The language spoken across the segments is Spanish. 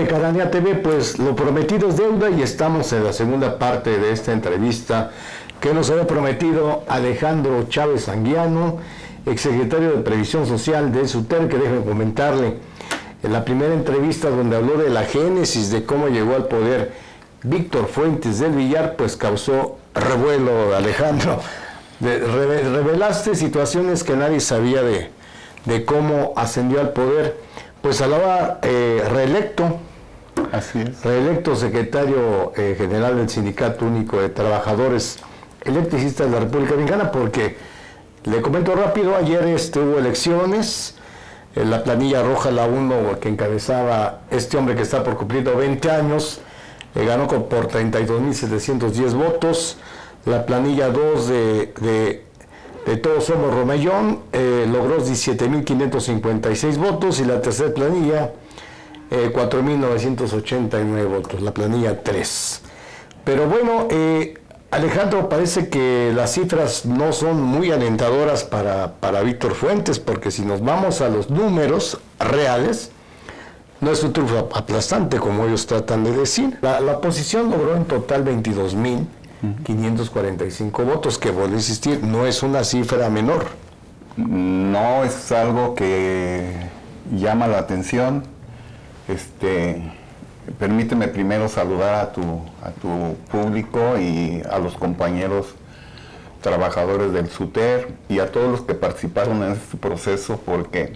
Caranea TV, pues lo prometido es deuda y estamos en la segunda parte de esta entrevista que nos había prometido Alejandro Chávez Anguiano, exsecretario de Previsión Social de SUTER, que déjenme comentarle, en la primera entrevista donde habló de la génesis de cómo llegó al poder Víctor Fuentes del Villar, pues causó revuelo, Alejandro. Revelaste situaciones que nadie sabía de cómo ascendió al poder, pues hablaba reelecto. Así es. Reelecto secretario general del Sindicato Único de Trabajadores Electricistas de la República Mexicana, porque le comento rápido, ayer hubo elecciones, la planilla roja, la 1, que encabezaba este hombre que está por cumplir 20 años, ganó por 32.710 votos, la planilla 2 de Todos Somos Romellón logró 17.556 votos y la tercera planilla 4.989 votos, la planilla 3. Pero bueno, Alejandro, parece que las cifras no son muy alentadoras para Víctor Fuentes, porque si nos vamos a los números reales, no es un triunfo aplastante como ellos tratan de decir. La oposición logró en total 22.545 votos, que vuelvo a insistir, no es una cifra menor. No es algo que llama la atención. Permíteme primero saludar a tu público y a los compañeros trabajadores del SUTER y a todos los que participaron en este proceso, porque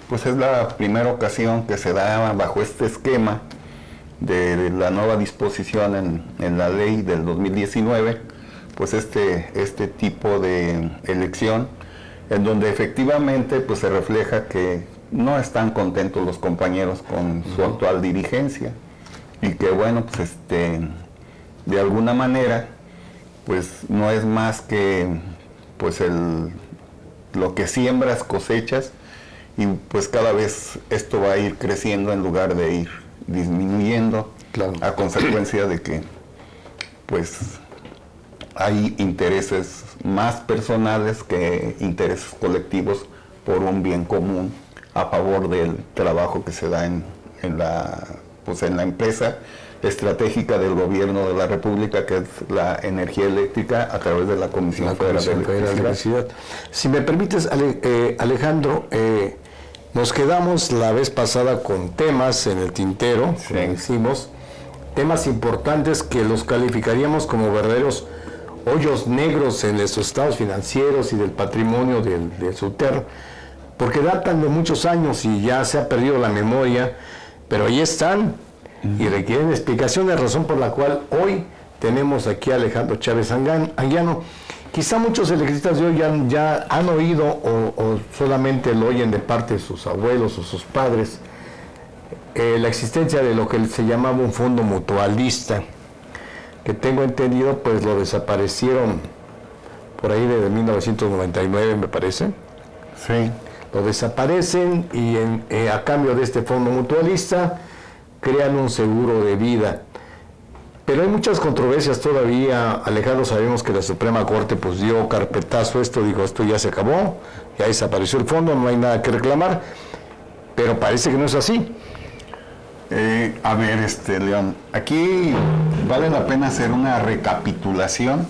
pues es la primera ocasión que se da bajo este esquema de la nueva disposición en la ley del 2019, pues este tipo de elección, en donde efectivamente pues se refleja que no están contentos los compañeros con su actual dirigencia y que bueno, pues de alguna manera pues no es más que pues lo que siembras cosechas, y pues cada vez esto va a ir creciendo en lugar de ir disminuyendo, claro, a consecuencia de que pues hay intereses más personales que intereses colectivos por un bien común a favor del trabajo que se da en la empresa estratégica del gobierno de la República, que es la energía eléctrica, a través de la Comisión Federal de Electricidad. Si me permites, Alejandro, nos quedamos la vez pasada con temas en el tintero, sí, como decimos, temas importantes que los calificaríamos como verdaderos hoyos negros en nuestros estados financieros y del patrimonio del SUTER, porque datan de muchos años y ya se ha perdido la memoria, pero ahí están y requieren explicaciones, razón por la cual hoy tenemos aquí a Alejandro Chávez Anguiano. Quizá muchos electricistas de hoy ya han oído o solamente lo oyen de parte de sus abuelos o sus padres, la existencia de lo que se llamaba un fondo mutualista, que tengo entendido pues lo desaparecieron por ahí desde 1999, me parece. Sí. Lo desaparecen y a cambio de este fondo mutualista crean un seguro de vida. Pero hay muchas controversias todavía, Alejandro. Sabemos que la Suprema Corte pues dio carpetazo a esto, dijo esto ya se acabó, ya desapareció el fondo, no hay nada que reclamar, pero parece que no es así. A ver, León, aquí vale la pena hacer una recapitulación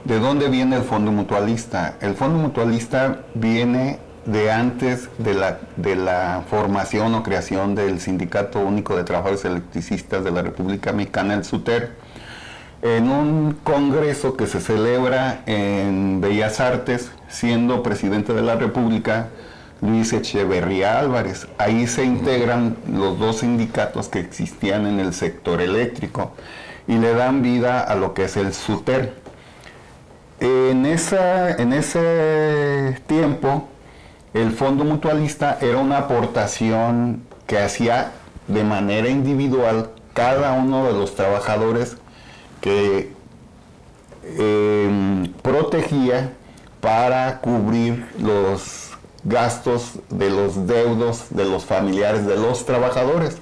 de dónde viene el fondo mutualista. El fondo mutualista viene de antes de la formación o creación del Sindicato Único de Trabajadores Electricistas de la República Mexicana, el SUTER, en un congreso que se celebra en Bellas Artes, siendo presidente de la República Luis Echeverría Álvarez. Ahí se integran los dos sindicatos que existían en el sector eléctrico y le dan vida a lo que es el SUTER. En ese tiempo, el fondo mutualista era una aportación que hacía de manera individual cada uno de los trabajadores que protegía para cubrir los gastos de los deudos de los familiares de los trabajadores.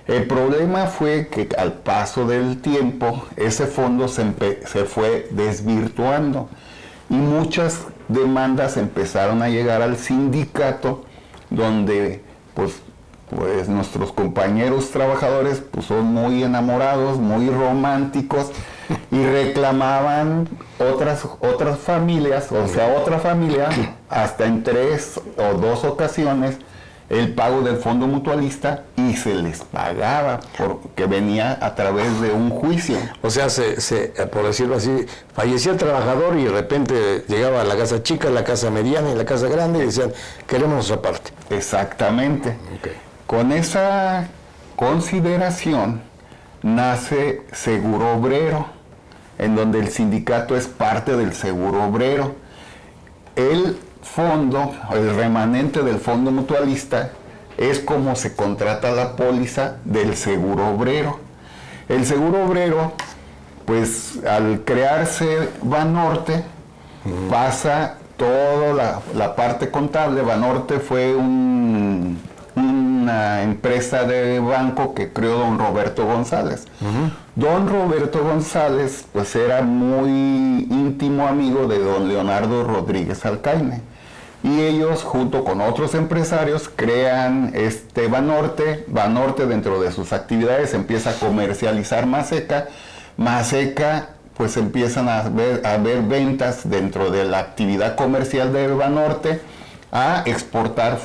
El problema fue que al paso del tiempo ese fondo se fue desvirtuando y muchas demandas empezaron a llegar al sindicato, donde pues pues nuestros compañeros trabajadores pues son muy enamorados, muy románticos y reclamaban otras familias, o sea, otra familia, hasta en 3 o 2 ocasiones, el pago del fondo mutualista, y se les pagaba porque venía a través de un juicio. O sea, por decirlo así, fallecía el trabajador y de repente llegaba a la casa chica, la casa mediana y la casa grande y decían, queremos nuestra parte. Exactamente. Okay. Con esa consideración nace Seguro Obrero, en donde el sindicato es parte del Seguro Obrero. El fondo, el remanente del fondo mutualista, es como se contrata la póliza del Seguro Obrero. El Seguro Obrero, pues al crearse Banorte, pasa toda la parte contable. Banorte fue una empresa de banco que creó don Roberto González. Don Roberto González pues era muy íntimo amigo de don Leonardo Rodríguez Alcaine, y ellos junto con otros empresarios crean Banorte. Banorte, dentro de sus actividades, empieza a comercializar Maseca. Pues empiezan a ver ventas dentro de la actividad comercial de Banorte, a exportar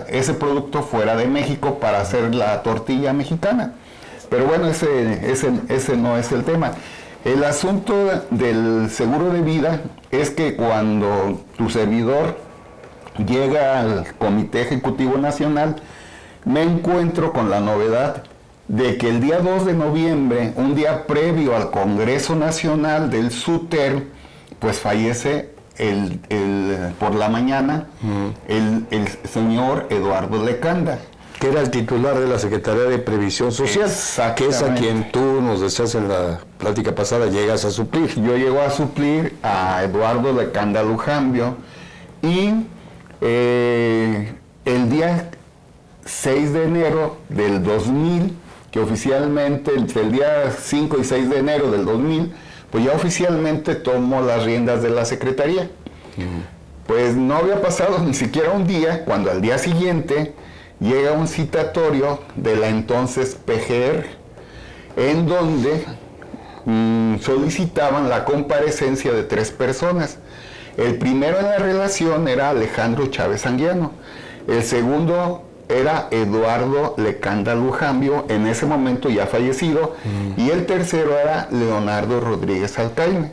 ese producto fuera de México para hacer la tortilla mexicana. Pero bueno, ese no es el tema. El asunto del seguro de vida es que cuando tu servidor llega al Comité Ejecutivo Nacional, me encuentro con la novedad de que el día 2 de noviembre, un día previo al Congreso Nacional del SUTER, pues fallece por la mañana el señor Eduardo Lecanda, que era el titular de la Secretaría de Previsión Social, que es a quien tú nos decías en la plática pasada, llegas a suplir. Yo llego a suplir a Eduardo Lecanda Lujambio, y el día 6 de enero del 2000, que oficialmente, entre el día 5 y 6 de enero del 2000, pues ya oficialmente tomo las riendas de la Secretaría. Pues no había pasado ni siquiera un día, cuando al día siguiente llega un citatorio de la entonces PGR, en donde solicitaban la comparecencia de 3 personas. El primero en la relación era Alejandro Chávez Anguiano, el segundo era Eduardo Lecanda Lujambio, en ese momento ya fallecido, y el tercero era Leonardo Rodríguez Alcaine,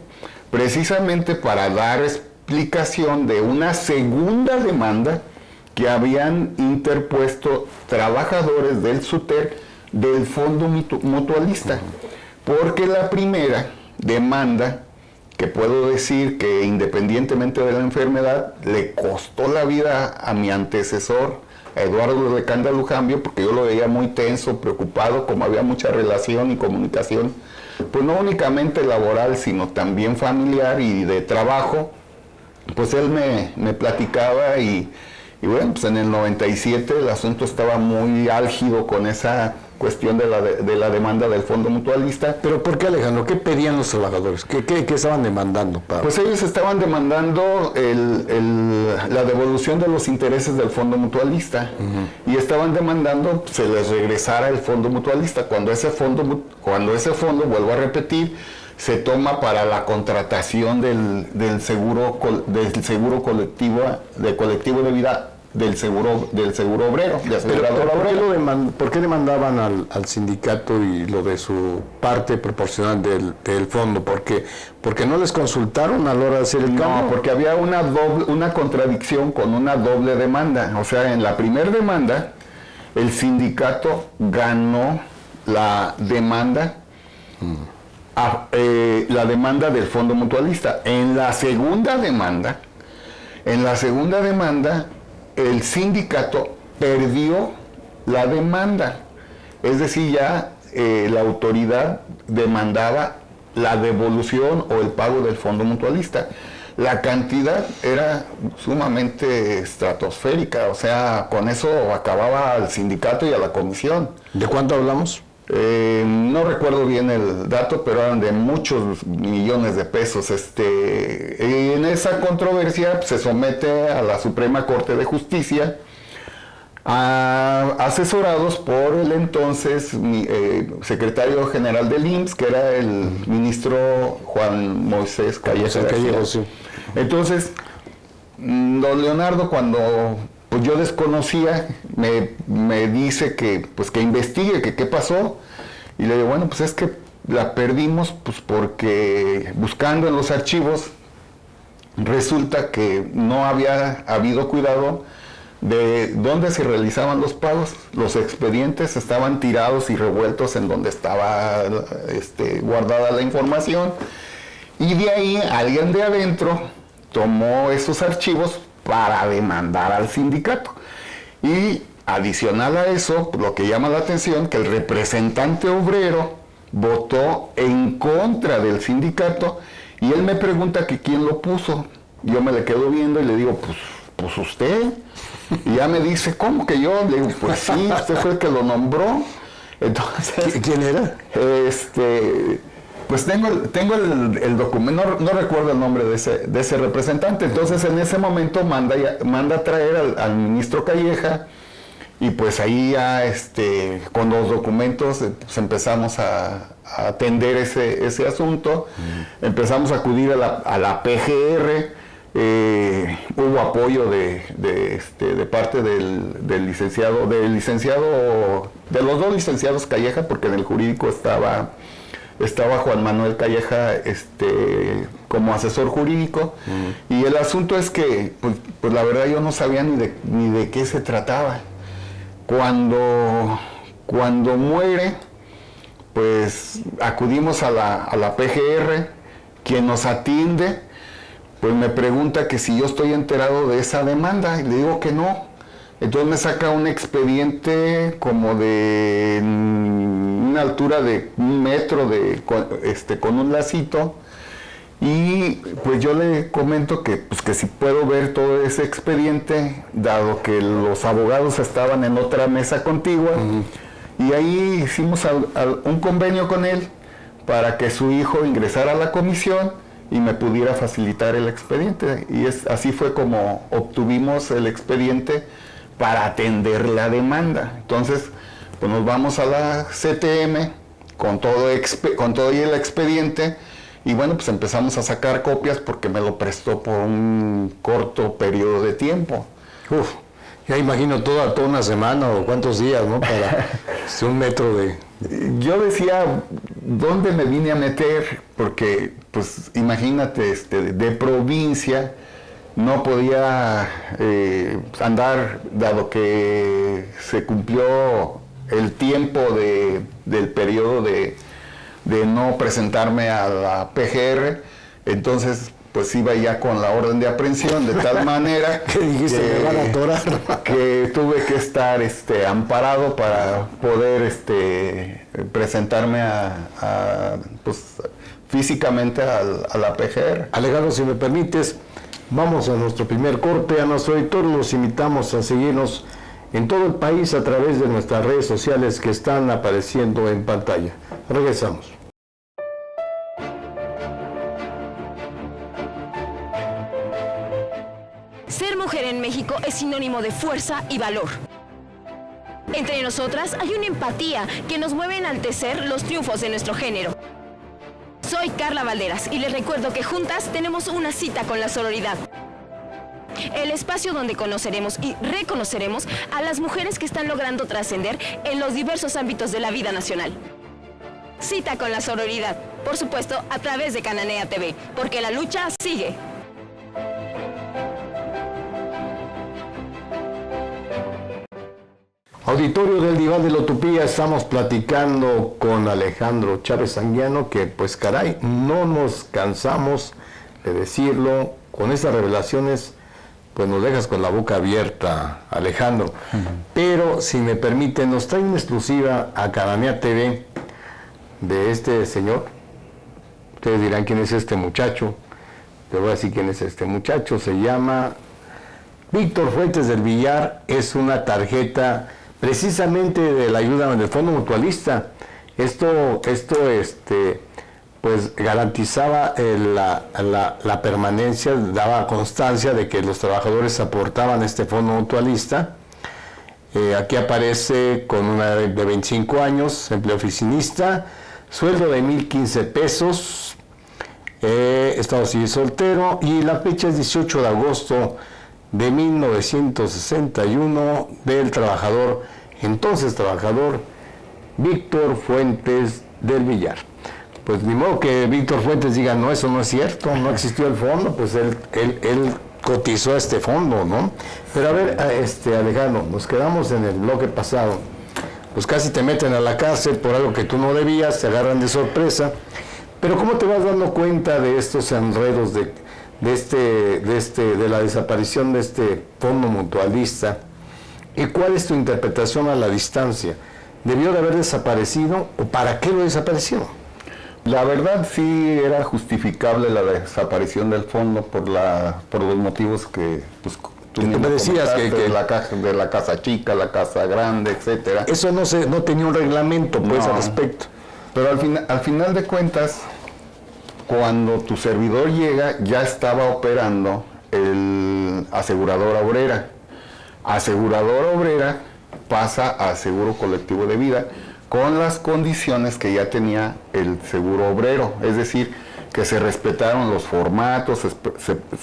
precisamente para dar explicación de una segunda demanda que habían interpuesto trabajadores del SUTER del Fondo Mutualista, porque la primera demanda, que puedo decir que independientemente de la enfermedad, le costó la vida a mi antecesor, a Eduardo Lecanda Lujambio, porque yo lo veía muy tenso, preocupado, como había mucha relación y comunicación, pues no únicamente laboral, sino también familiar y de trabajo. Pues él me platicaba y bueno, pues en el 97 el asunto estaba muy álgido con esa cuestión de la demanda del Fondo Mutualista. ¿Pero por qué, Alejandro? ¿Qué pedían los trabajadores? ¿Qué estaban demandando? Pues ellos estaban demandando la devolución de los intereses del Fondo Mutualista, y estaban demandando se les regresara el Fondo Mutualista cuando ese fondo, vuelvo a repetir, se toma para la contratación del seguro colectivo de vida del seguro obrero, de aseguradora obrera. ¿Por qué demandaban al sindicato y lo de su parte proporcional del fondo? ¿Porque no les consultaron a la hora de hacer el cambio? No, porque había una contradicción con una doble demanda. O sea, en la primera demanda, el sindicato ganó la demanda, la demanda del Fondo Mutualista. En la segunda demanda, el sindicato perdió la demanda, es decir, ya la autoridad demandaba la devolución o el pago del Fondo Mutualista. La cantidad era sumamente estratosférica, o sea, con eso acababa al sindicato y a la comisión. ¿De cuánto hablamos? No recuerdo bien el dato, pero eran de muchos millones de pesos. En esa controversia se somete a la Suprema Corte de Justicia asesorados por el entonces secretario general del IMSS, que era el ministro Juan Moisés Calleja. Sí. Entonces, don Leonardo, cuando pues, yo desconocía, me dice que investigue, que qué pasó, y le digo, bueno, pues es que la perdimos pues porque buscando en los archivos resulta que no había habido cuidado de dónde se realizaban los pagos. Los expedientes estaban tirados y revueltos en donde estaba guardada la información, y de ahí alguien de adentro tomó esos archivos para demandar al sindicato. Y adicional a eso, lo que llama la atención, que el representante obrero votó en contra del sindicato, y él me pregunta que quién lo puso. Yo me le quedo viendo y le digo, pues usted. Y ya me dice, ¿cómo que yo? Le digo, pues sí, usted fue el que lo nombró. Entonces, ¿quién era? Pues tengo el documento, no recuerdo el nombre de ese representante. Entonces en ese momento manda a traer al ministro Calleja, y pues ahí ya con los documentos pues empezamos a atender ese asunto. Empezamos a acudir a la PGR. Hubo apoyo de parte del licenciado, de los dos licenciados Calleja, porque en el jurídico estaba Juan Manuel Calleja como asesor jurídico. Y el asunto es que pues la verdad yo no sabía ni de qué se trataba. Cuando muere, pues acudimos a la PGR, quien nos atiende pues me pregunta que si yo estoy enterado de esa demanda, y le digo que no. Entonces me saca un expediente como de una altura de 1 metro con un lacito, y pues yo le comento que si puedo ver todo ese expediente, dado que los abogados estaban en otra mesa contigua. Y ahí hicimos un convenio con él para que su hijo ingresara a la comisión y me pudiera facilitar el expediente. Y así fue como obtuvimos el expediente para atender la demanda. Entonces, pues nos vamos a la CTM con todo y el expediente, y bueno, pues empezamos a sacar copias porque me lo prestó por un corto periodo de tiempo. Ya imagino toda una semana o cuántos días, ¿no? Para 1 metro de... Yo decía, ¿dónde me vine a meter? Porque, pues, imagínate, de provincia, no podía andar, dado que se cumplió el tiempo del periodo de no presentarme a la PGR. Entonces, pues iba ya con la orden de aprehensión, de tal manera ¿Qué dijiste? Me van a atorar. Que tuve que estar amparado para poder presentarme pues, físicamente a la PGR. Alejandro, si me permites, vamos a nuestro primer corte. A nuestro editor los invitamos a seguirnos en todo el país a través de nuestras redes sociales que están apareciendo en pantalla. Regresamos. Ser mujer en México es sinónimo de fuerza y valor. Entre nosotras hay una empatía que nos mueve a enaltecer los triunfos de nuestro género. Soy Carla Valderas y les recuerdo que juntas tenemos una cita con la sororidad. El espacio donde conoceremos y reconoceremos a las mujeres que están logrando trascender en los diversos ámbitos de la vida nacional. Cita con la sororidad, por supuesto, a través de Cananea TV, porque la lucha sigue. Auditorio del Diván de la Utopía, estamos platicando con Alejandro Chávez Anguiano, que pues caray, no nos cansamos de decirlo, con estas revelaciones pues nos dejas con la boca abierta, Alejandro. Pero si me permite, nos trae una exclusiva a Cananea TV de este señor. Ustedes dirán quién es este muchacho. Te voy a decir quién es este muchacho. Se llama Víctor Fuentes del Villar. Es una tarjeta precisamente de la ayuda del Fondo Mutualista. Esto pues garantizaba la permanencia, daba constancia de que los trabajadores aportaban este Fondo Mutualista, Aquí aparece con una de 25 años, empleo oficinista, sueldo de 1,015 pesos, estado civil soltero, y la fecha es 18 de agosto de 1961 del trabajador, entonces trabajador, Víctor Fuentes del Villar. Pues ni modo que Víctor Fuentes diga, no, eso no es cierto, no existió el fondo, pues él cotizó a este fondo, ¿no? Pero a ver, Alejandro, nos quedamos en el bloque pasado, pues casi te meten a la cárcel por algo que tú no debías, te agarran de sorpresa, pero ¿cómo te vas dando cuenta de estos enredos de la desaparición de este fondo mutualista? ¿Y cuál es tu interpretación a la distancia? ¿Debió de haber desaparecido o para qué lo desapareció? La verdad sí era justificable la desaparición del fondo por los motivos que pues, tú me decías que de la casa chica, la casa grande, etcétera. Eso no tenía un reglamento pues al respecto. Pero al final de cuentas, cuando tu servidor llega, ya estaba operando el aseguradora obrera. Aseguradora obrera pasa a seguro colectivo de vida con las condiciones que ya tenía el seguro obrero, es decir, que se respetaron los formatos,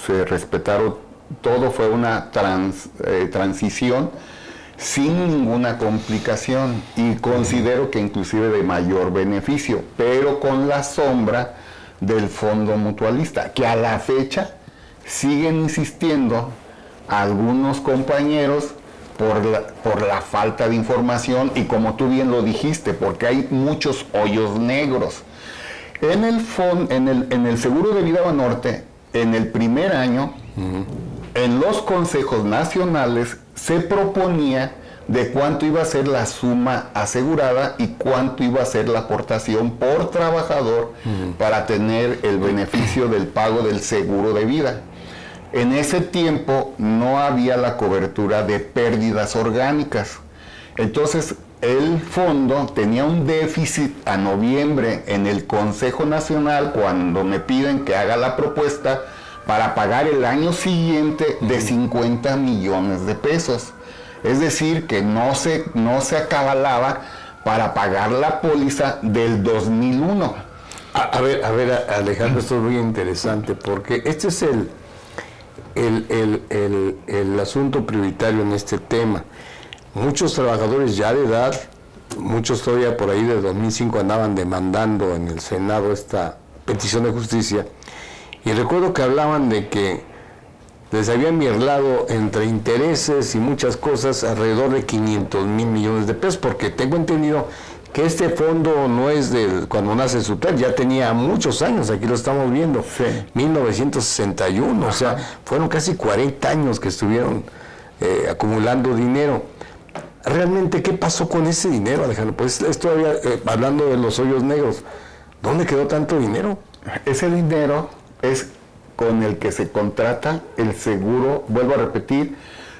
se respetaron todo, fue una transición sin ninguna complicación y considero que inclusive de mayor beneficio, pero con la sombra del fondo mutualista, que a la fecha siguen insistiendo algunos compañeros por la falta de información y como tú bien lo dijiste, porque hay muchos hoyos negros. En el Seguro de Vida Banorte, en el primer año, en los consejos nacionales se proponía de cuánto iba a ser la suma asegurada y cuánto iba a ser la aportación por trabajador para tener el beneficio del pago del seguro de vida. En ese tiempo no había la cobertura de pérdidas orgánicas. Entonces, el fondo tenía un déficit a noviembre en el Consejo Nacional cuando me piden que haga la propuesta para pagar el año siguiente de 50 millones de pesos. Es decir, que no se acabalaba para pagar la póliza del 2001. A ver, Alejandro, esto es muy interesante porque este es el asunto prioritario en este tema. Muchos trabajadores ya de edad, muchos todavía por ahí de 2005 andaban demandando en el Senado esta petición de justicia, y recuerdo que hablaban de que les habían mirlado entre intereses y muchas cosas alrededor de 500 mil millones de pesos, porque tengo entendido que este fondo no es de cuando nace SUTER, ya tenía muchos años, aquí lo estamos viendo, sí. 1961, ajá. O sea, fueron casi 40 años que estuvieron acumulando dinero. Realmente, ¿qué pasó con ese dinero, Alejandro? Pues es todavía, hablando de los hoyos negros, ¿dónde quedó tanto dinero? Ese dinero es con el que se contrata el seguro, vuelvo a repetir,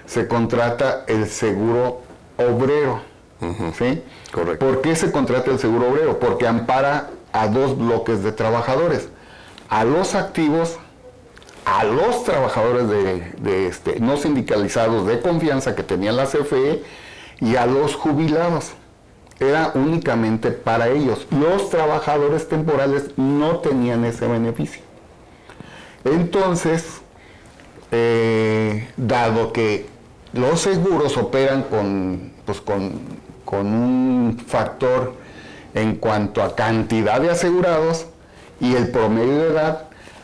se contrata el seguro obrero. ¿Sí? Correcto. ¿Por qué se contrata el seguro obrero? Porque ampara a dos bloques de trabajadores, a los activos, a los trabajadores no sindicalizados de confianza que tenían la CFE y a los jubilados. Era únicamente para ellos. Los trabajadores temporales no tenían ese beneficio. Entonces, dado que los seguros operan con un factor en cuanto a cantidad de asegurados y el promedio de edad,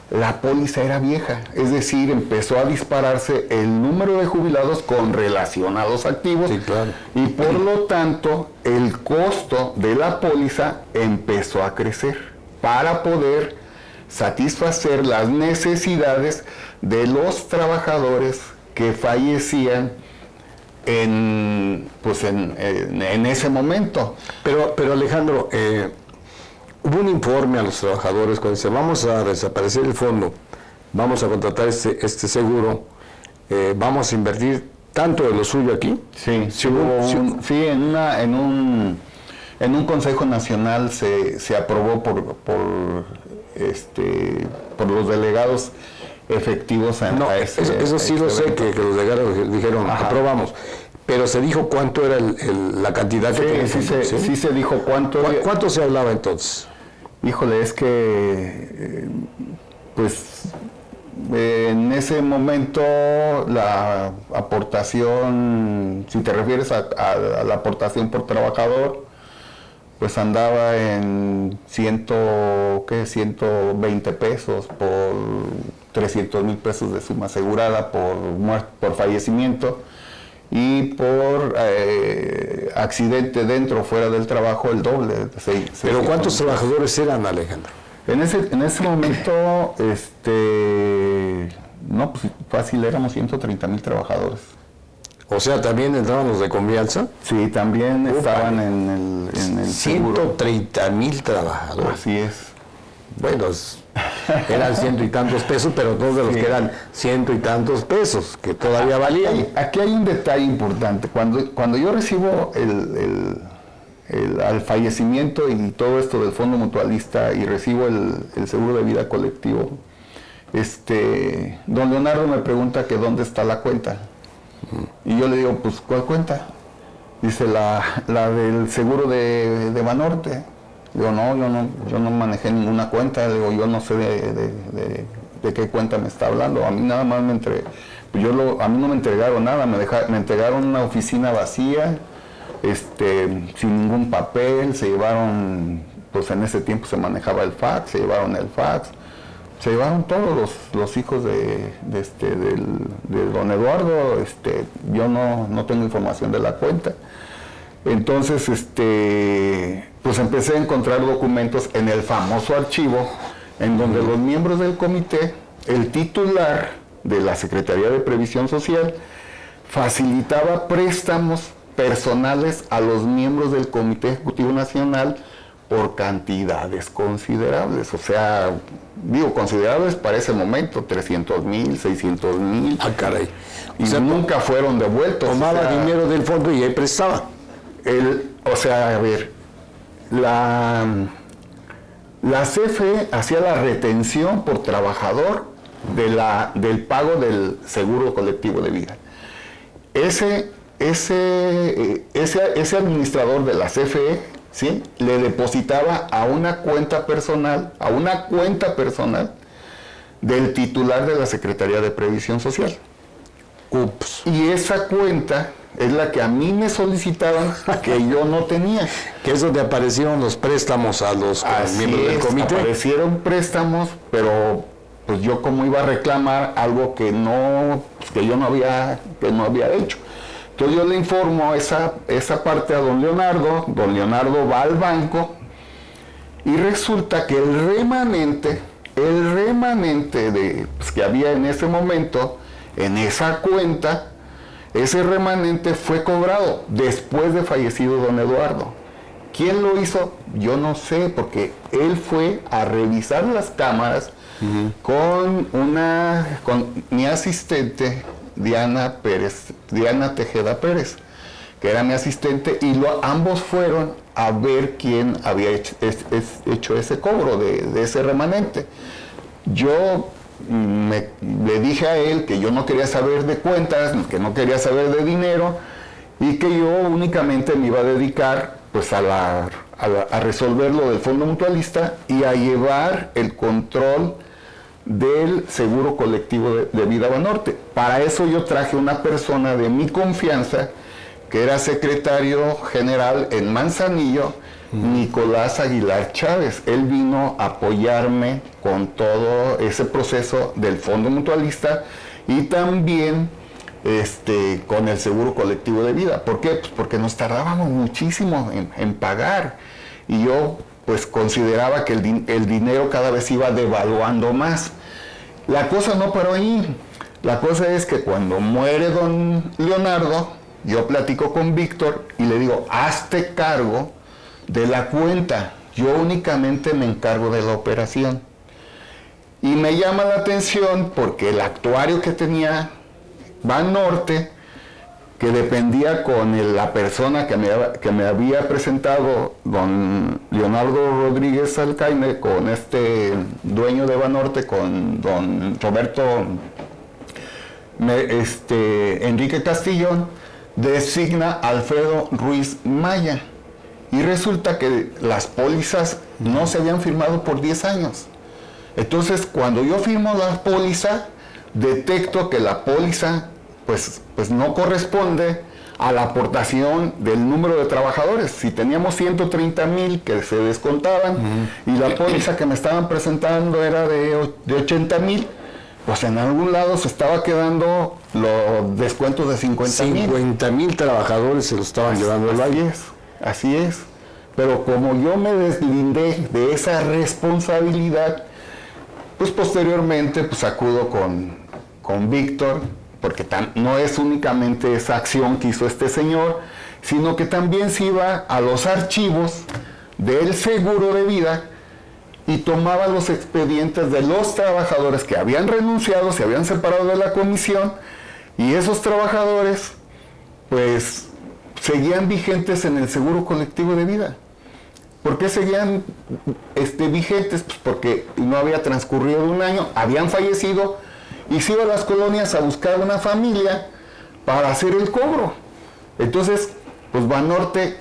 la póliza era vieja, es decir, empezó a dispararse el número de jubilados con relación a los activos, sí, claro. Y por lo tanto el costo de la póliza empezó a crecer para poder satisfacer las necesidades de los trabajadores que fallecían en ese momento. Pero Alejandro, hubo un informe a los trabajadores cuando dice vamos a desaparecer el fondo, vamos a contratar este seguro, vamos a invertir tanto de lo suyo aquí. Sí, en un consejo nacional se aprobó por los delegados efectivos eso sí lo sé, que los delegados dijeron, ajá, aprobamos. Pero se dijo cuánto era la cantidad que tenía. Sí se dijo cuánto. ¿Cuánto se hablaba entonces? Híjole, es que, pues, en ese momento la aportación, si te refieres a la aportación por trabajador, pues andaba en 120 pesos por 300,000 pesos de suma asegurada por fallecimiento, y por accidente dentro o fuera del trabajo el doble. ¿Pero cuántos trabajadores eran, Alejandro? En ese momento, no, pues fácil, éramos 130,000 trabajadores. O sea, ¿también entraban los de confianza? Sí, también estaban en el 130,000 trabajadores. Así es. Bueno, eran 100 y tantos pesos, pero no de los que eran 100 y tantos pesos, que todavía valían. Aquí hay un detalle importante. Cuando yo recibo al fallecimiento y todo esto del Fondo Mutualista y recibo el seguro de vida colectivo, don Leonardo me pregunta que dónde está la cuenta. Y yo le digo, pues, ¿cuál cuenta? Dice, la del seguro de Banorte. Digo, no, yo no manejé ninguna cuenta. Digo, yo no sé de qué cuenta me está hablando. A mí nada más a mí no me entregaron nada. Me entregaron una oficina vacía, sin ningún papel. Se llevaron, pues en ese tiempo se manejaba el fax, se llevaron el fax. Se llevaron todos los hijos de don Eduardo. Yo no tengo información de la cuenta. Entonces, pues empecé a encontrar documentos en el famoso archivo, en donde los miembros del comité, el titular de la Secretaría de Previsión Social, facilitaba préstamos personales a los miembros del Comité Ejecutivo Nacional por cantidades considerables. O sea, considerables para ese momento, 300,000, 600,000. Ah, caray. Y nunca fueron devueltos. Tomaba dinero del fondo y ahí prestaba. La CFE hacía la retención por trabajador del pago del seguro colectivo de vida. Ese administrador de la CFE, ¿sí?, le depositaba a una cuenta personal del titular de la Secretaría de Previsión Social. Ups. Y esa cuenta es la que a mí me solicitaban que yo no tenía. Que es donde aparecieron los préstamos a los miembros del comité. Aparecieron préstamos, pero pues yo como iba a reclamar algo que yo no había hecho. Entonces yo le informo esa parte a don Leonardo va al banco y resulta que el remanente que había en ese momento en esa cuenta, ese remanente fue cobrado después de fallecido don Eduardo. ¿Quién lo hizo? Yo no sé, porque él fue a revisar las cámaras con mi asistente Diana Tejeda Pérez, que era mi asistente, y ambos fueron a ver quién había hecho ese cobro de ese remanente. Yo le dije a él que yo no quería saber de cuentas, que no quería saber de dinero, y que yo únicamente me iba a dedicar pues a resolver lo del Fondo Mutualista y a llevar el control del seguro colectivo de vida Banorte. Para eso yo traje una persona de mi confianza, que era secretario general en Manzanillo, Nicolás Aguilar Chávez. Él vino a apoyarme con todo ese proceso del Fondo Mutualista y también con el seguro colectivo de vida. ¿Por qué? Pues porque nos tardábamos muchísimo en pagar, y yo pues consideraba que el dinero cada vez iba devaluando más. La cosa no paró ahí. La cosa es que cuando muere don Leonardo, yo platico con Víctor y le digo, hazte cargo de la cuenta, yo únicamente me encargo de la operación. Y me llama la atención porque el actuario que tenía Banorte, que dependía con la persona que me había presentado don Leonardo Rodríguez Alcaine, con este dueño de Banorte, con don Roberto Enrique Castillón, designa a Alfredo Ruiz Maya. Y resulta que las pólizas no se habían firmado por 10 años. Entonces, cuando yo firmo la póliza, detecto que la póliza pues no corresponde a la aportación del número de trabajadores. Si teníamos 130,000 que se descontaban y la póliza que me estaban presentando era de 80,000, pues en algún lado se estaba quedando los descuentos de 50,000. 50,000 trabajadores se lo estaban llevando al valle. Así es. Pero como yo me deslindé de esa responsabilidad, pues posteriormente pues acudo con Víctor, porque no es únicamente esa acción que hizo este señor, sino que también se iba a los archivos del seguro de vida y tomaba los expedientes de los trabajadores que habían renunciado, se habían separado de la comisión, y esos trabajadores pues seguían vigentes en el seguro colectivo de vida. ¿Por qué seguían vigentes? Pues porque no había transcurrido un año, habían fallecido, y se iba a las colonias a buscar una familia para hacer el cobro. Entonces, pues Banorte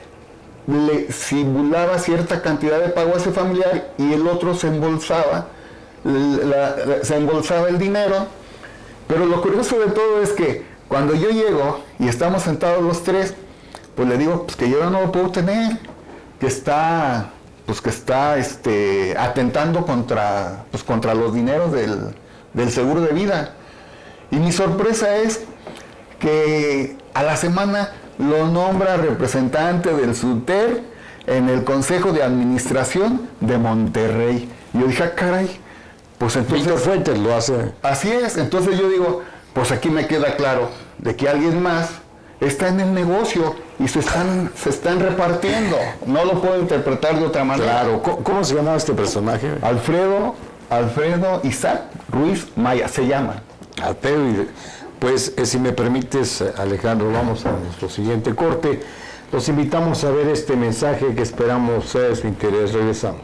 le simulaba cierta cantidad de pago a ese familiar y el otro se embolsaba el dinero. Pero lo curioso de todo es que cuando yo llego y estamos sentados los tres, pues le digo pues que yo no lo puedo tener, que está atentando contra los dineros del seguro de vida. Y mi sorpresa es que a la semana lo nombra representante del SUTER en el Consejo de Administración de Monterrey. Y yo dije, caray, pues entonces... Víctor Fuentes lo hace. Así es, entonces yo digo, pues aquí me queda claro de que alguien más está en el negocio y se están repartiendo. No lo puedo interpretar de otra manera. Claro, ¿cómo se llamaba este personaje? Alfredo Isaac Ruiz Maya, se llama. Pues si me permites, Alejandro, vamos a nuestro siguiente corte. Los invitamos a ver este mensaje que esperamos sea de su interés. Regresamos.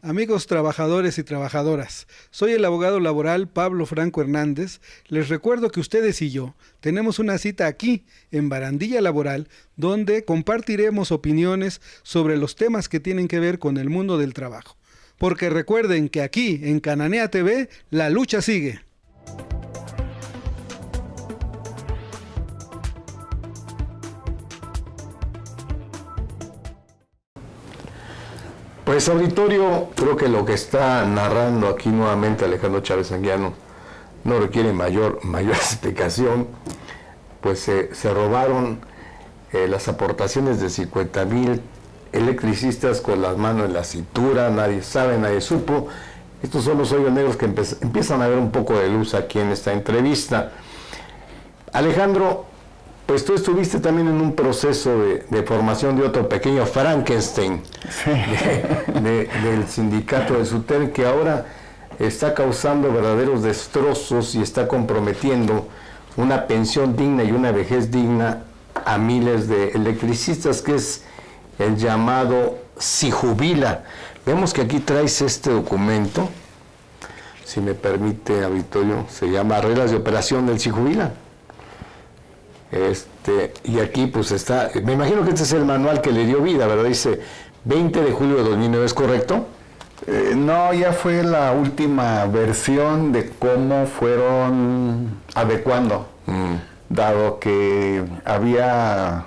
Amigos trabajadores y trabajadoras, soy el abogado laboral Pablo Franco Hernández. Les recuerdo que ustedes y yo tenemos una cita aquí, en Barandilla Laboral, donde compartiremos opiniones sobre los temas que tienen que ver con el mundo del trabajo. Porque recuerden que aquí, en Cananea TV, la lucha sigue. Pues auditorio, creo que lo que está narrando aquí nuevamente Alejandro Chávez Anguiano no requiere mayor explicación. Pues se robaron las aportaciones de 50,000 electricistas con las manos en la cintura, nadie sabe, nadie supo. Estos son los hoyos negros que empiezan a ver un poco de luz aquí en esta entrevista. Alejandro, pues tú estuviste también en un proceso de formación de otro pequeño Frankenstein, sí, del sindicato de SUTER, que ahora está causando verdaderos destrozos y está comprometiendo una pensión digna y una vejez digna a miles de electricistas, que es el llamado SIJUBILA. Vemos que aquí traes este documento, si me permite, auditorio, se llama Reglas de Operación del SIJUBILA. Y aquí pues está, me imagino que este es el manual que le dio vida, ¿verdad? Dice 20 de julio de 2009, ¿es correcto? No, ya fue la última versión de cómo fueron adecuando, dado que había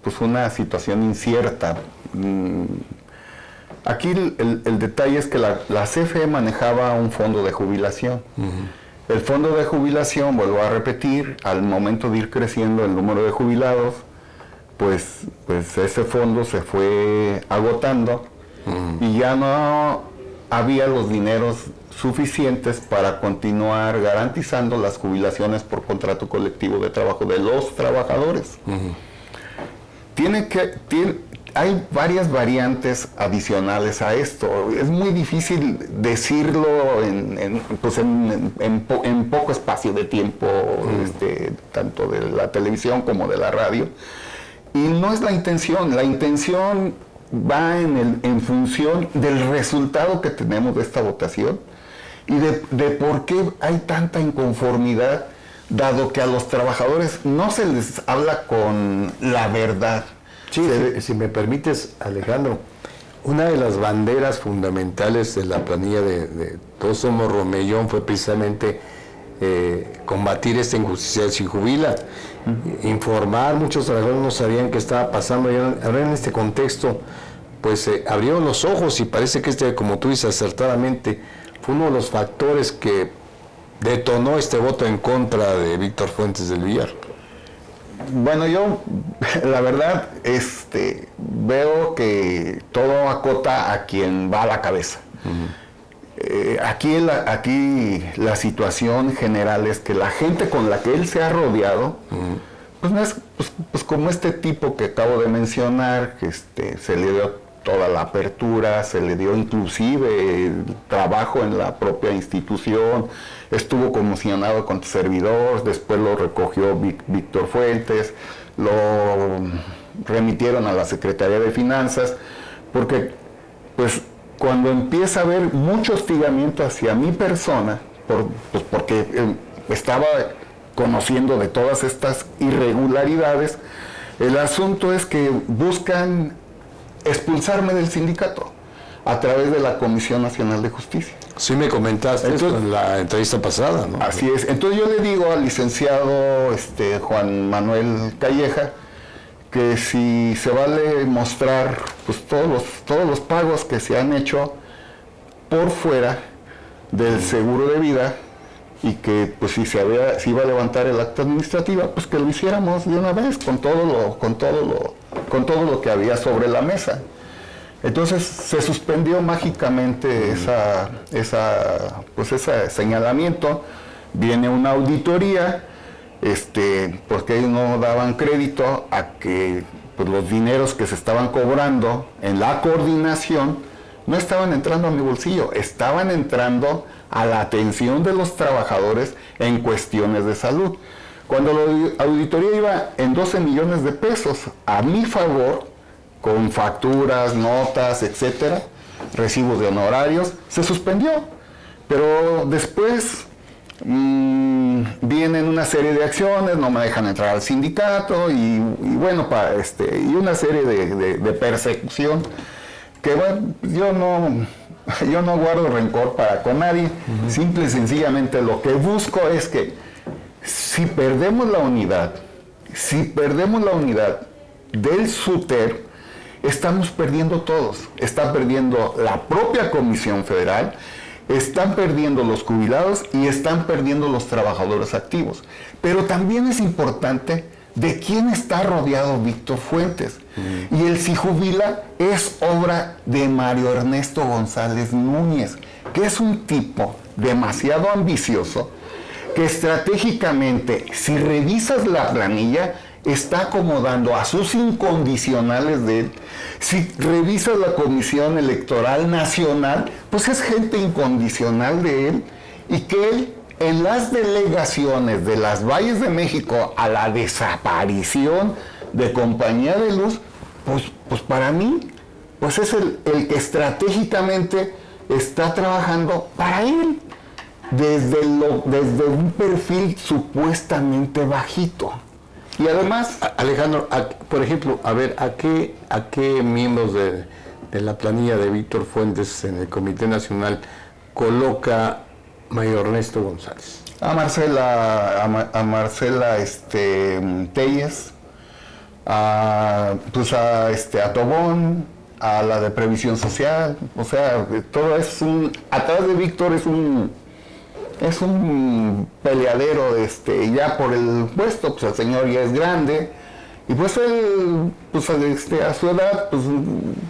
pues una situación incierta. Aquí el detalle es que la CFE manejaba un fondo de jubilación. El fondo de jubilación, vuelvo a repetir, al momento de ir creciendo el número de jubilados, pues ese fondo se fue agotando y ya no había los dineros suficientes para continuar garantizando las jubilaciones por contrato colectivo de trabajo de los trabajadores. Hay varias variantes adicionales a esto. Es muy difícil decirlo en poco espacio de tiempo, tanto de la televisión como de la radio. Y no es la intención. La intención va en función del resultado que tenemos de esta votación y de por qué hay tanta inconformidad, dado que a los trabajadores no se les habla con la verdad. Sí, si me permites, Alejandro, una de las banderas fundamentales de la planilla de Todos Somos Romellón fue precisamente combatir esta injusticia del Se Jubila, informar. Muchos trabajadores no sabían qué estaba pasando, y ahora en este contexto pues abrieron los ojos, y parece que como tú dices acertadamente, fue uno de los factores que detonó este voto en contra de Víctor Fuentes del Villar. Bueno, yo la verdad veo que todo acota a quien va a la cabeza. Aquí la situación general es que la gente con la que él se ha rodeado, pues no es pues como este tipo que acabo de mencionar, que se le dio toda la apertura, se le dio inclusive trabajo en la propia institución, estuvo comisionado con servidor, después lo recogió Víctor Fuentes, lo remitieron a la Secretaría de Finanzas, porque pues cuando empieza a haber mucho hostigamiento hacia mi persona, porque estaba conociendo de todas estas irregularidades, el asunto es que buscan expulsarme del sindicato a través de la Comisión Nacional de Justicia. Sí me comentaste esto en la entrevista pasada, ¿no? Así es. Entonces yo le digo al licenciado Juan Manuel Calleja que si se vale mostrar pues todos los pagos que se han hecho por fuera del seguro de vida, y que pues si iba a levantar el acta administrativa, pues que lo hiciéramos de una vez con todo lo que había sobre la mesa. Entonces se suspendió mágicamente ese señalamiento. Viene una auditoría, porque ellos no daban crédito a que pues, los dineros que se estaban cobrando en la coordinación no estaban entrando a mi bolsillo, estaban entrando a la atención de los trabajadores en cuestiones de salud. Cuando la auditoría iba en 12 millones de pesos a mi favor, con facturas, notas, etcétera, recibos de honorarios, se suspendió. Pero después vienen una serie de acciones, no me dejan entrar al sindicato y bueno, y una serie de persecución que bueno, yo no guardo rencor con nadie. Simple y sencillamente lo que busco es que si perdemos la unidad del SUTER, estamos perdiendo todos. Está perdiendo la propia Comisión Federal, están perdiendo los jubilados y están perdiendo los trabajadores activos. Pero también es importante de quién está rodeado Víctor Fuentes. Y el Se Jubila es obra de Mario Ernesto González Núñez, que es un tipo demasiado ambicioso, que estratégicamente, si revisas la planilla, está acomodando a sus incondicionales de él. Si revisas la Comisión Electoral Nacional, pues es gente incondicional de él, y que él, en las delegaciones de las Valles de México a la desaparición de Compañía de Luz, pues para mí, pues es el que estratégicamente está trabajando para él, desde un perfil supuestamente bajito. Y además, Alejandro, por ejemplo, a ver, ¿a qué miembros de la planilla de Víctor Fuentes en el Comité Nacional coloca Mario Ernesto González? A Marcela Telles, a Tobón, a la de Previsión Social, o sea, todo atrás de Víctor es un peleadero, ya por el puesto, pues el señor ya es grande, y pues él, pues a su edad,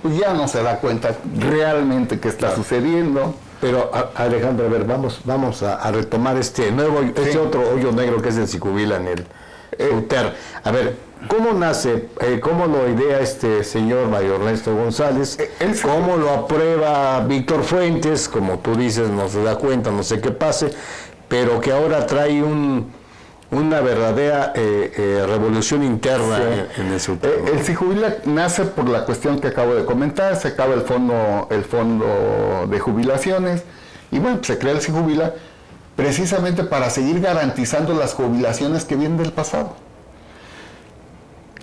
pues ya no se da cuenta realmente qué está sucediendo. Pero Alejandro, a ver, vamos a retomar este otro hoyo negro que es el Se Jubila en el SUTER. A ver, ¿cómo nace, cómo lo idea este señor Mario Ernesto González? ¿Cómo lo aprueba Víctor Fuentes? Como tú dices, no se da cuenta, no sé qué pase, pero que ahora trae una verdadera revolución interna en el SUTER. El Se Jubila nace por la cuestión que acabo de comentar. Se acaba el fondo de jubilaciones Y bueno, se crea el SIJUBILA precisamente para seguir garantizando las jubilaciones que vienen del pasado.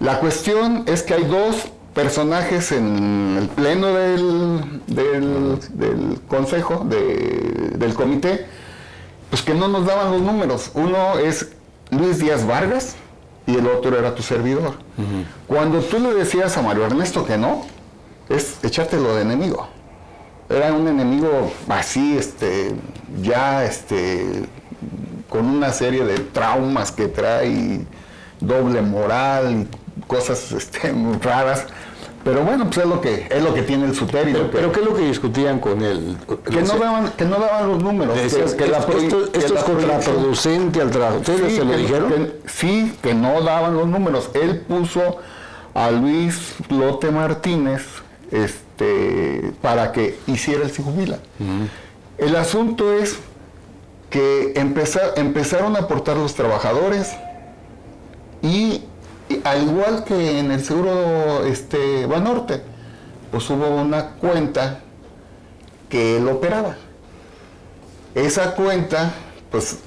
La cuestión es que hay dos personajes en el pleno del consejo, del comité, pues que no nos daban los números. Uno es Luis Díaz Vargas y el otro era tu servidor. Cuando tú le decías a Mario Ernesto que no, es echártelo de enemigo. Era un enemigo así, con una serie de traumas que trae, doble moral y cosas muy raras. Pero bueno, pues es lo que tiene el SUTER. Pero ¿qué es lo que discutían con él? Que no daban los números. Esto es contraproducente al trabajo. ¿Ustedes se lo dijeron? Sí, que no daban los números. Él puso a Luis Lote Martínez para que hiciera el SIJUBILA. El asunto es que empezaron a aportar los trabajadores y al igual que en el seguro Banorte, pues hubo una cuenta que él operaba. Esa cuenta, pues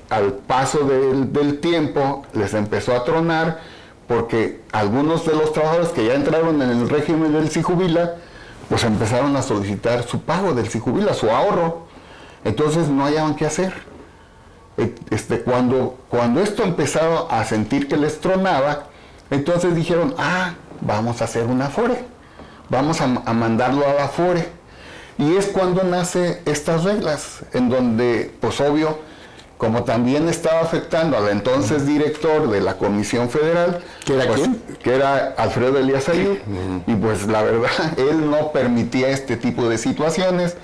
al paso del tiempo les empezó a tronar porque algunos de los trabajadores que ya entraron en el régimen del SIJUBILA, pues empezaron a solicitar su pago del SIJUBILA, su ahorro. Entonces no hallaban qué hacer. Cuando esto empezaba a sentir que les tronaba, entonces dijeron, vamos a hacer una Afore, vamos a mandarlo a la Afore. Y es cuando nace estas reglas, en donde, pues obvio, como también estaba afectando al entonces director de la Comisión Federal, ¿que era quién? Que era Alfredo Elías Ayub, y pues la verdad, él no permitía este tipo de situaciones.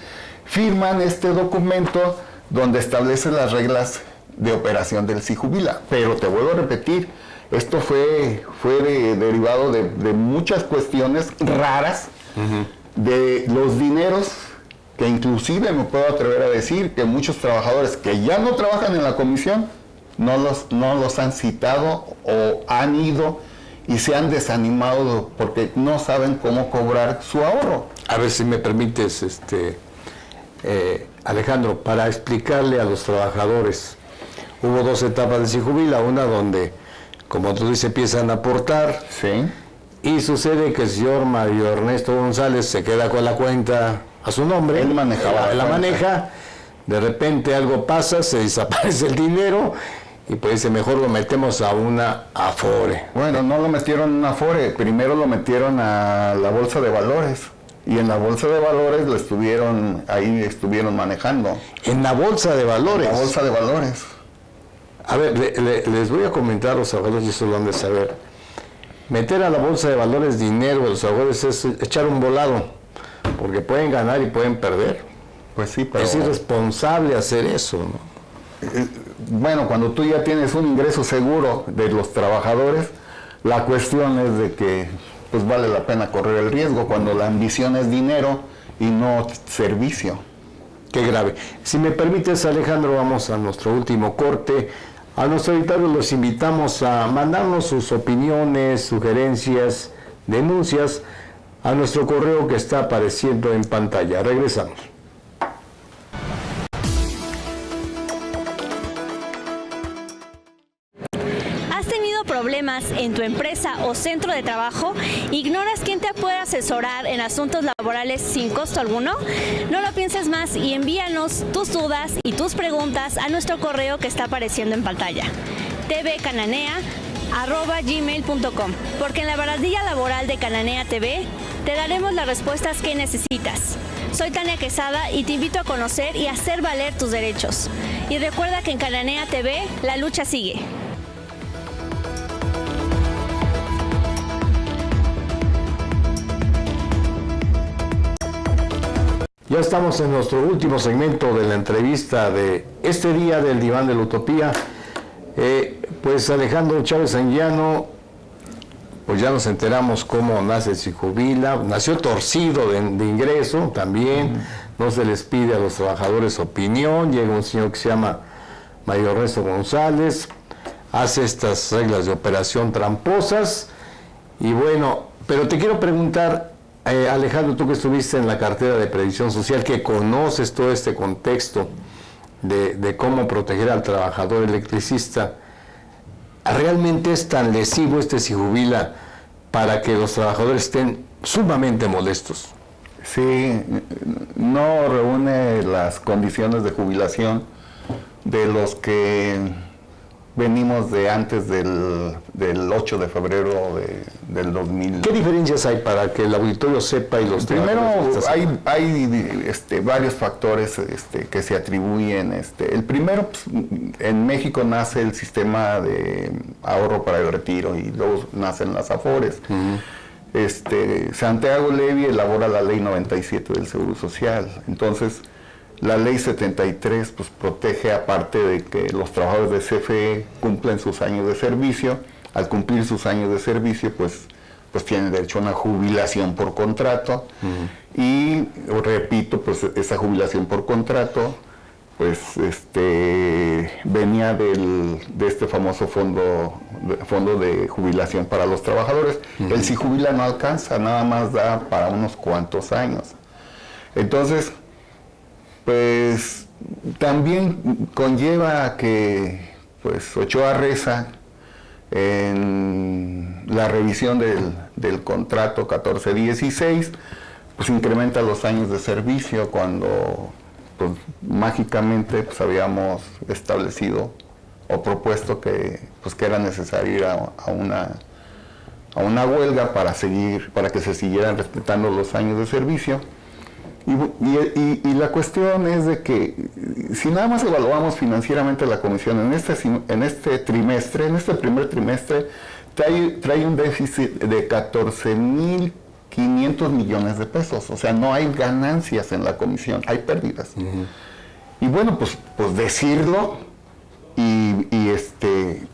Firman este documento donde establece las reglas de operación del SIJUBILA. Pero te vuelvo a repetir, esto fue derivado de muchas cuestiones raras, de los dineros, que inclusive me puedo atrever a decir que muchos trabajadores que ya no trabajan en la comisión no los han citado o han ido y se han desanimado porque no saben cómo cobrar su ahorro. A ver si me permites, Alejandro, para explicarle a los trabajadores. Hubo dos etapas de SIJUBILA, una donde, como tú dices, empiezan a aportar. Sí. Y sucede que el señor Mario Ernesto González se queda con la cuenta a su nombre. Él manejaba la maneja, de repente algo pasa, se desaparece el dinero y pues dice, mejor lo metemos a una Afore. Bueno, no lo metieron en una Afore, primero lo metieron a la Bolsa de Valores. Y en la Bolsa de Valores ahí estuvieron manejando. ¿En la Bolsa de Valores? En la Bolsa de Valores. A ver, les voy a comentar a los trabajadores y eso lo han de saber. Meter a la Bolsa de Valores dinero de los trabajadores es echar un volado, porque pueden ganar y pueden perder. Pues sí, pero es irresponsable hacer eso, ¿no? Bueno, cuando tú ya tienes un ingreso seguro de los trabajadores, la cuestión es de que pues vale la pena correr el riesgo cuando la ambición es dinero y no servicio. Qué grave. Si me permites, Alejandro, vamos a nuestro último corte. A nuestro auditorio los invitamos a mandarnos sus opiniones, sugerencias, denuncias a nuestro correo que está apareciendo en pantalla. Regresamos. Problemas en tu empresa o centro de trabajo? ¿Ignoras quién te puede asesorar en asuntos laborales sin costo alguno? No lo pienses más y envíanos tus dudas y tus preguntas a nuestro correo que está apareciendo en pantalla, tvcananea@gmail.com, porque en la barandilla laboral de Cananea TV te daremos las respuestas que necesitas. Soy Tania Quesada y te invito a conocer y hacer valer tus derechos. Y recuerda que en Cananea TV la lucha sigue. Ya estamos en nuestro último segmento de la entrevista de este día del Diván de la Utopía. Pues Alejandro Chávez Anguiano, pues ya nos enteramos cómo nace el SIJUBILA. Nació torcido de ingreso también. No se les pide a los trabajadores opinión. Llega un señor que se llama Mario Ernesto González, hace estas reglas de operación tramposas. Y bueno, pero te quiero preguntar, Alejandro, tú que estuviste en la cartera de Previsión Social, que conoces todo este contexto de cómo proteger al trabajador electricista, ¿realmente es tan lesivo este se jubila para que los trabajadores estén sumamente molestos? Sí, no reúne las condiciones de jubilación de los que venimos de antes del 8 de febrero del 2000. ¿Qué diferencias hay para que el auditorio sepa y los Primero, trabajadores? hay varios factores que se atribuyen. El primero, pues, en México nace el sistema de ahorro para el retiro y luego nacen las AFORES. Santiago Levy elabora la ley 97 del Seguro Social. Entonces, la ley 73 pues protege, aparte de que los trabajadores de CFE cumplen sus años de servicio. Al cumplir sus años de servicio, pues tienen derecho a una jubilación por contrato. Y repito, pues esa jubilación por contrato pues venía de este famoso fondo de jubilación para los trabajadores. El SIJUBILA no alcanza, nada más da para unos cuantos años. Entonces, pues también conlleva que pues Ochoa Reza, en la revisión del contrato 1416, pues incrementa los años de servicio cuando pues mágicamente pues habíamos establecido o propuesto que era necesario ir a una huelga para que se siguieran respetando los años de servicio. Y la cuestión es de que si nada más evaluamos financieramente la comisión en este primer trimestre, trae un déficit de 14,500 millones de pesos. O sea, no hay ganancias en la comisión, hay pérdidas. Y bueno, pues decirlo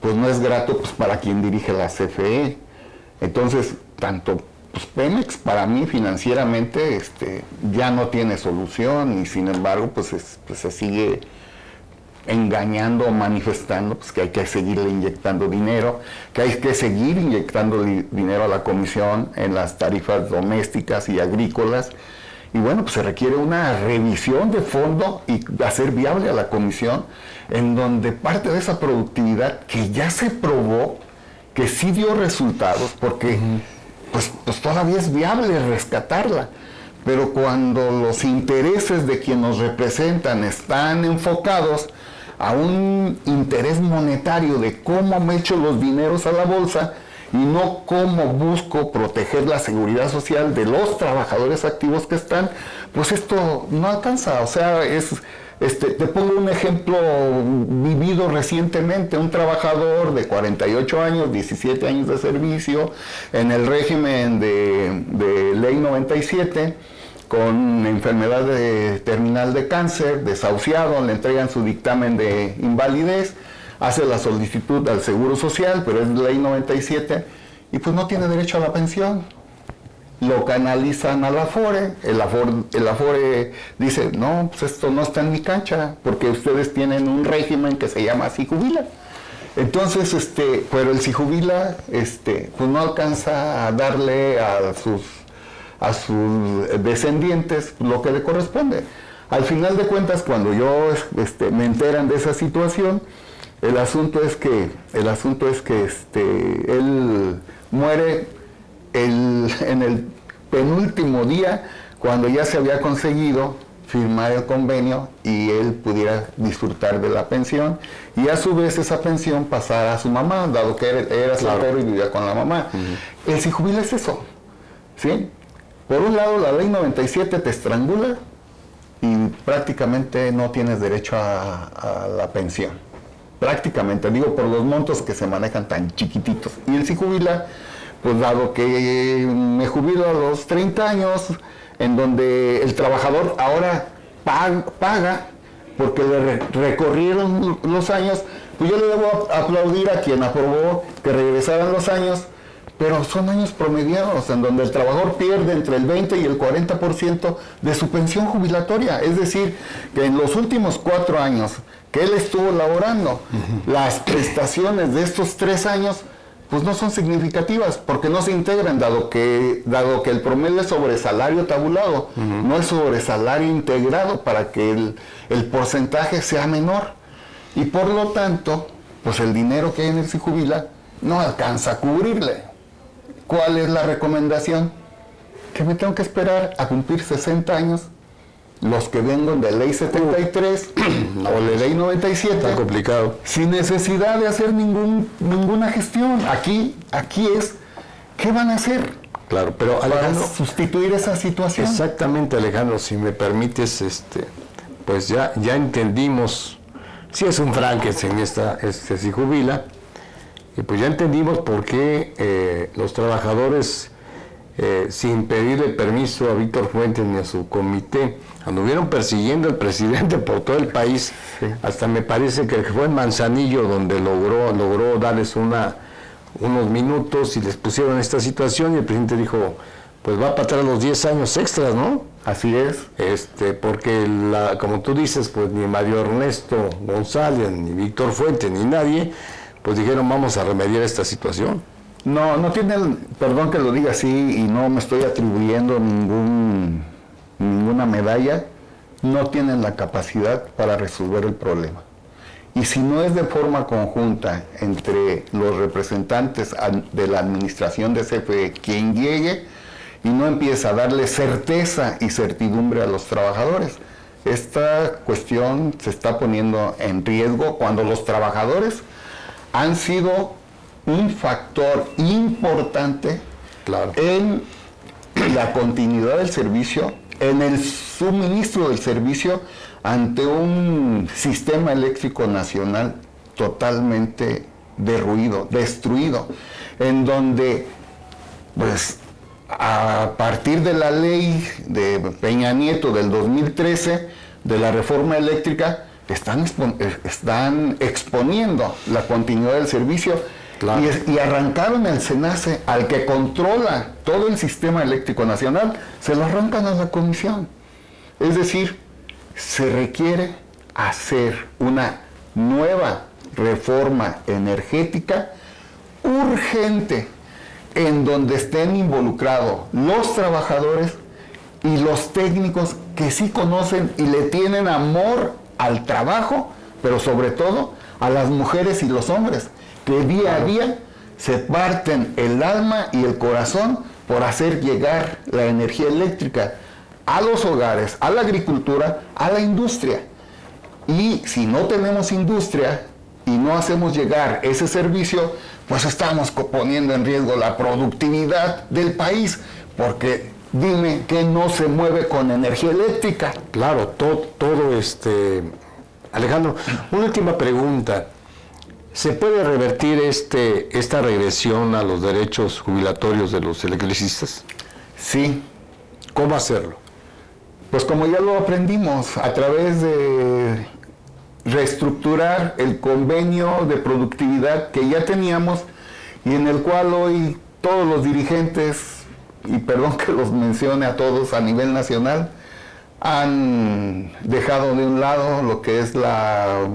pues no es grato pues para quien dirige la CFE. Entonces, tanto pues Pemex para mí financieramente ya no tiene solución, y sin embargo pues se sigue engañando o manifestando pues que hay que seguirle inyectando dinero, que hay que seguir inyectando dinero a la comisión en las tarifas domésticas y agrícolas. Y bueno, pues se requiere una revisión de fondo y hacer viable a la comisión, en donde parte de esa productividad que ya se probó, que sí dio resultados, porque pues todavía es viable rescatarla. Pero cuando los intereses de quienes nos representan están enfocados a un interés monetario de cómo me echo los dineros a la bolsa y no cómo busco proteger la seguridad social de los trabajadores activos que están, pues esto no alcanza. O sea, te pongo un ejemplo vivido recientemente. Un trabajador de 48 años, 17 años de servicio, en el régimen de ley 97, con enfermedad terminal de cáncer, desahuciado, le entregan su dictamen de invalidez, hace la solicitud al Seguro Social, pero es ley 97, y pues no tiene derecho a la pensión. Lo canalizan a la Afore, el Afore dice, no, pues esto no está en mi cancha, porque ustedes tienen un régimen que se llama SIJUBILA. Entonces, pero el SIJUBILA, pues no alcanza a darle a sus descendientes lo que le corresponde. Al final de cuentas, cuando me enteran de esa situación, el asunto es que él muere en el penúltimo día, cuando ya se había conseguido firmar el convenio y él pudiera disfrutar de la pensión, y a su vez esa pensión pasara a su mamá, dado que era soltero y vivía con la mamá. El SIJUBILA es eso, ¿sí? Por un lado, la ley 97 te estrangula y prácticamente no tienes derecho a la pensión. Prácticamente, digo, por los montos que se manejan tan chiquititos. Y el SIJUBILA, pues dado que me jubilo a los 30 años, en donde el trabajador ahora paga porque le recorrieron los años, pues yo le debo aplaudir a quien aprobó que regresaran los años, pero son años promediados en donde el trabajador pierde entre el 20 y el 40% de su pensión jubilatoria. Es decir, que en los últimos 4 años que él estuvo laborando, las prestaciones de estos 3 años pues no son significativas, porque no se integran, dado que el promedio es sobre salario tabulado, no es sobre salario integrado, para que el porcentaje sea menor. Y por lo tanto, pues el dinero que hay en el Sijubila no alcanza a cubrirle. ¿Cuál es la recomendación? Que me tengo que esperar a cumplir 60 años, los que vengan de ley 73 o de ley 97. Está complicado. Sin necesidad de hacer ninguna gestión. Aquí es, ¿qué van a hacer? Claro, pero Alejandro, para sustituir esa situación. Exactamente, Alejandro, si me permites, pues ya entendimos, si es un Frankenstein Sijubila, y pues ya entendimos por qué los trabajadores, sin pedirle permiso a Víctor Fuentes ni a su comité, anduvieron persiguiendo al presidente por todo el país. Sí. Hasta me parece que fue en Manzanillo donde logró darles unos minutos y les pusieron esta situación, y el presidente dijo, pues va para atrás los 10 años extras, ¿no? Así es. Porque como tú dices, pues ni Mario Ernesto González, ni Víctor Fuentes, ni nadie, pues dijeron, vamos a remediar esta situación. No tienen, perdón que lo diga así, y no me estoy atribuyendo ninguna medalla, no tienen la capacidad para resolver el problema. Y si no es de forma conjunta entre los representantes de la administración de CFE quien llegue y no empieza a darle certeza y certidumbre a los trabajadores, esta cuestión se está poniendo en riesgo cuando los trabajadores han sido un factor importante, claro, en la continuidad del servicio, en el suministro del servicio ante un sistema eléctrico nacional totalmente derruido, destruido, en donde, pues, a partir de la ley de Peña Nieto del 2013, de la reforma eléctrica, están exponiendo la continuidad del servicio. Claro. Y arrancaron el SENACE, al que controla todo el sistema eléctrico nacional, se lo arrancan a la comisión. Es decir, se requiere hacer una nueva reforma energética urgente, en donde estén involucrados los trabajadores y los técnicos que sí conocen y le tienen amor al trabajo, pero sobre todo a las mujeres y los hombres, que día a día se parten el alma y el corazón por hacer llegar la energía eléctrica a los hogares, a la agricultura, a la industria. Y si no tenemos industria y no hacemos llegar ese servicio, pues estamos poniendo en riesgo la productividad del país, porque dime que no se mueve con energía eléctrica. Claro, todo Alejandro, una última pregunta. ¿Se puede revertir esta regresión a los derechos jubilatorios de los electricistas? Sí. ¿Cómo hacerlo? Pues como ya lo aprendimos, a través de reestructurar el convenio de productividad que ya teníamos y en el cual hoy todos los dirigentes, y perdón que los mencione a todos a nivel nacional, han dejado de un lado lo que es la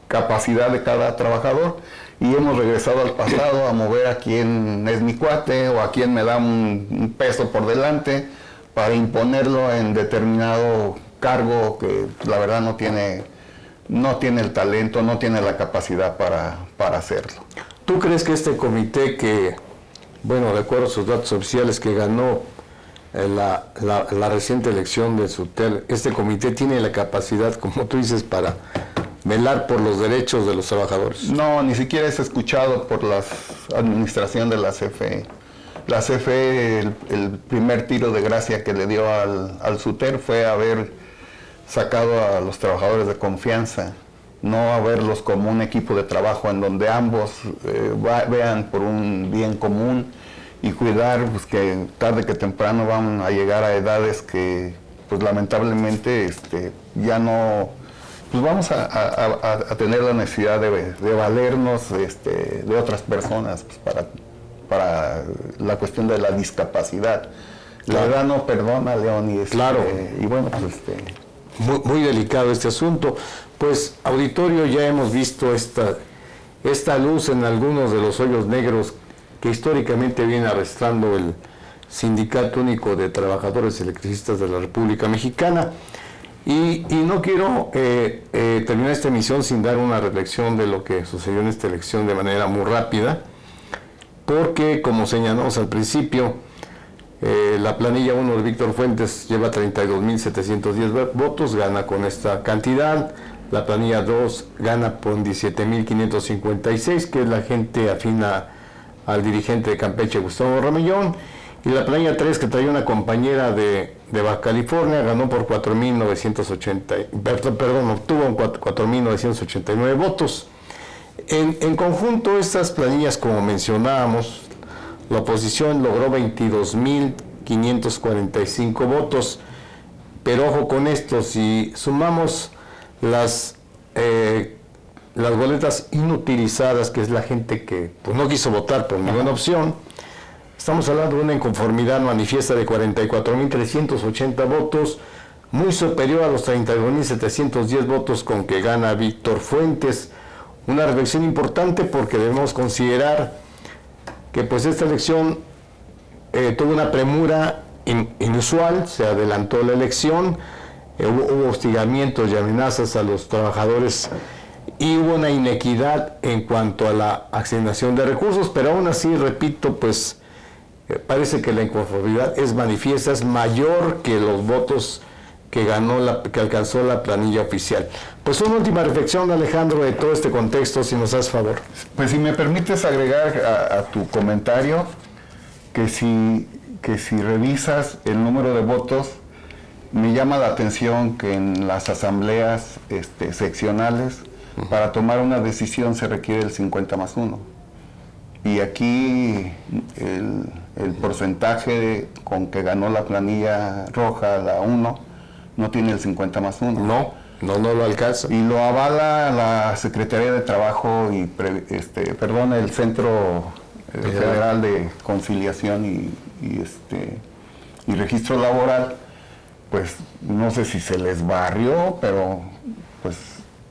capacidad de cada trabajador y hemos regresado al pasado a mover a quien es mi cuate o a quien me da un peso por delante para imponerlo en determinado cargo que la verdad no tiene el talento, no tiene la capacidad para hacerlo. ¿Tú crees que este comité que, bueno, de acuerdo a sus datos oficiales, que ganó la reciente elección de SUTEL, este comité tiene la capacidad, como tú dices, para velar por los derechos de los trabajadores? No, ni siquiera es escuchado por la administración de la CFE. La CFE, el primer tiro de gracia que le dio al SUTER fue haber sacado a los trabajadores de confianza, no a verlos como un equipo de trabajo en donde ambos vean por un bien común y cuidar, pues, que tarde que temprano van a llegar a edades que, pues, lamentablemente ya no, pues vamos a tener la necesidad de valernos de otras personas, pues, para la cuestión de la discapacidad. La edad no perdona, León, claro. Y bueno, pues muy delicado este asunto. Pues, auditorio, ya hemos visto esta luz en algunos de los hoyos negros que históricamente viene arrastrando el Sindicato Único de Trabajadores Electricistas de la República Mexicana. Y no quiero terminar esta emisión sin dar una reflexión de lo que sucedió en esta elección de manera muy rápida, porque como señalamos al principio, la planilla 1 de Víctor Fuentes lleva 32.710 votos, gana con esta cantidad. La planilla 2 gana con 17.556, que es la gente afina al dirigente de Campeche, Gustavo Ramellón. Y la planilla 3, que traía una compañera de Baja California, ganó por 4.980, obtuvo 4.989 votos. En conjunto, estas planillas, como mencionábamos, la oposición logró 22.545 votos, pero ojo con esto, si sumamos las boletas inutilizadas, que es la gente que pues, no quiso votar por ninguna opción, estamos hablando de una inconformidad manifiesta de 44.380 votos, muy superior a los 32.710 votos con que gana Víctor Fuentes. Una reflexión importante porque debemos considerar que pues esta elección tuvo una premura inusual, se adelantó la elección, hubo hostigamientos y amenazas a los trabajadores y hubo una inequidad en cuanto a la asignación de recursos, pero aún así, repito, pues parece que la inconformidad es manifiesta, es mayor que los votos que alcanzó la planilla oficial. Pues una última reflexión, Alejandro, de todo este contexto, si nos haces favor. Pues si me permites agregar a tu comentario que si revisas el número de votos, me llama la atención que en las asambleas seccionales, para tomar una decisión se requiere el 50+1. Y aquí el porcentaje con que ganó la planilla roja, la 1, no tiene el 50+1. No lo alcanza. Y lo avala la Secretaría de Trabajo y el Centro Federal de Conciliación y Registro Laboral. Pues no sé si se les barrió, pero pues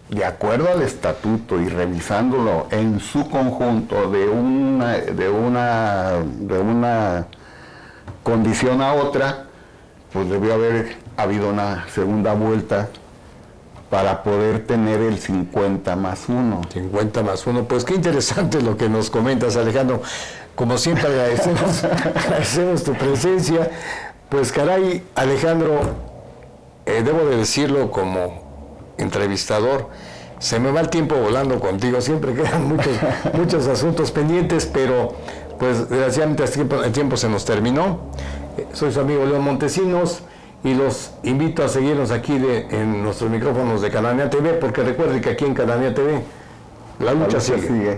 de acuerdo al estatuto y revisándolo en su conjunto de una condición a otra, pues debió haber habido una segunda vuelta para poder tener el 50+1. 50+1, pues qué interesante lo que nos comentas, Alejandro. Como siempre agradecemos tu presencia. Pues caray, Alejandro, debo de decirlo como entrevistador, se me va el tiempo volando contigo, siempre quedan muchos asuntos pendientes, pero pues desgraciadamente el tiempo se nos terminó. Soy su amigo León Montesinos y los invito a seguirnos aquí en nuestros micrófonos de Cananea TV, porque recuerden que aquí en Cananea TV la lucha sigue.